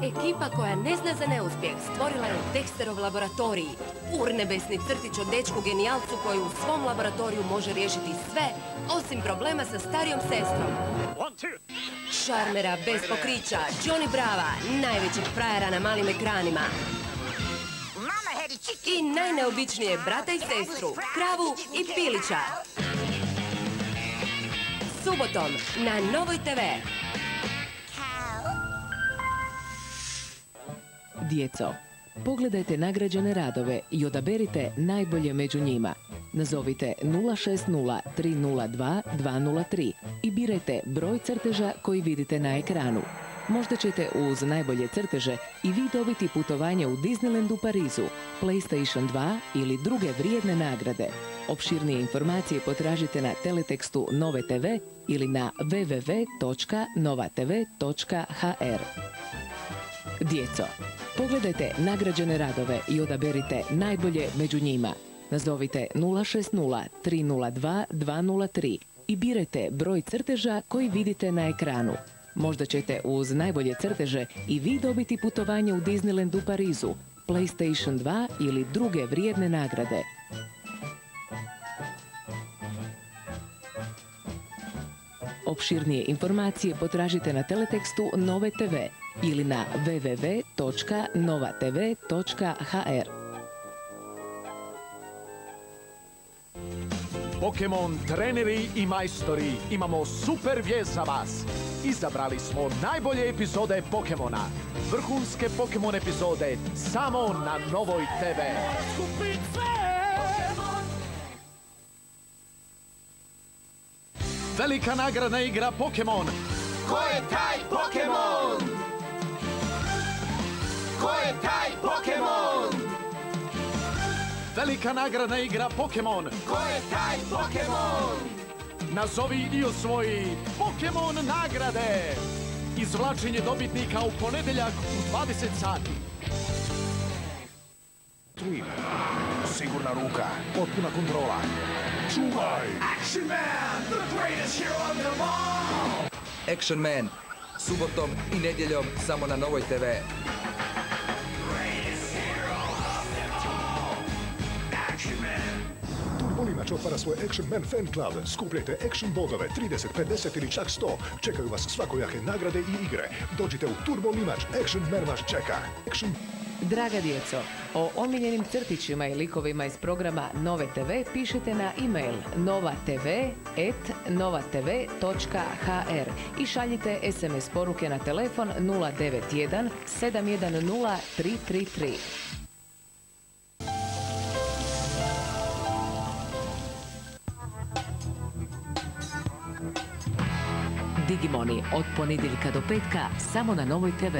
Ekipa koja ne zna za neuspjeh stvorila je Dexterov laboratorij. Urnebesni crtić o dečku genijalcu koji u svom laboratoriju može riješiti sve, osim problema sa starijom sestrom. Šarmera bez pokrića, Johnny Brava, najvećeg frajera na malim ekranima. I najneobičnije brata i sestru, Kravu i Pilića. Subotom na Novoj TV. Djeco, pogledajte nagrađene radove i odaberite najbolje među njima. Nazovite 060 302 203 i birajte broj crteža koji vidite na ekranu. Možda ćete uz najbolje crteže i vi dobiti putovanje u Disneyland u Parizu, PlayStation 2 ili druge vrijedne nagrade. Opširnije informacije potražite na teletekstu Nove TV ili na www.novatv.hr. Djeco, pogledajte nagrađene radove i odaberite najbolje među njima. Nazovite 060 302 203 i birajte broj crteža koji vidite na ekranu. Možda ćete uz najbolje crteže i vi dobiti putovanje u Disneyland u Parizu, PlayStation 2 ili druge vrijedne nagrade. Opširnije informacije potražite na teletekstu Nove TV ili na www.novatv.hr. Pokemon treneri i majstori, imamo super vijest za vas. Izabrali smo najbolje epizode Pokemona. Vrhunske Pokemon epizode samo na Novoj TV. Velika nagradna igra Pokemon. Ko je taj Pokemon? Ko je taj Pokemon? Velika nagradna igra Pokemon. Ko je taj Pokemon? Nazovi i osvoji Pokemon nagrade. Izvlačenje dobitnika u ponedjeljak u 20 sati. Sigurna ruka, potpuna kontrola. Čuvaj! Action Man, the greatest hero of them all! Action Man, subotom i nedjeljom samo na Novoj TV. Turbolimač otvara svoj Action Man fan club. Skupljajte Action bodove, 30, 50 ili čak 100. Čekaju vas svakojake nagrade i igre. Dođite u Turbolimač, Action Man vas čeka. Draga djeco, o omiljenim crtićima i likovima iz programa Nove TV pišite na e-mail novatv@novatv.hr i šaljite SMS poruke na telefon 091 710 333. Digimoni od ponedjeljka do petka samo na Novoj TV.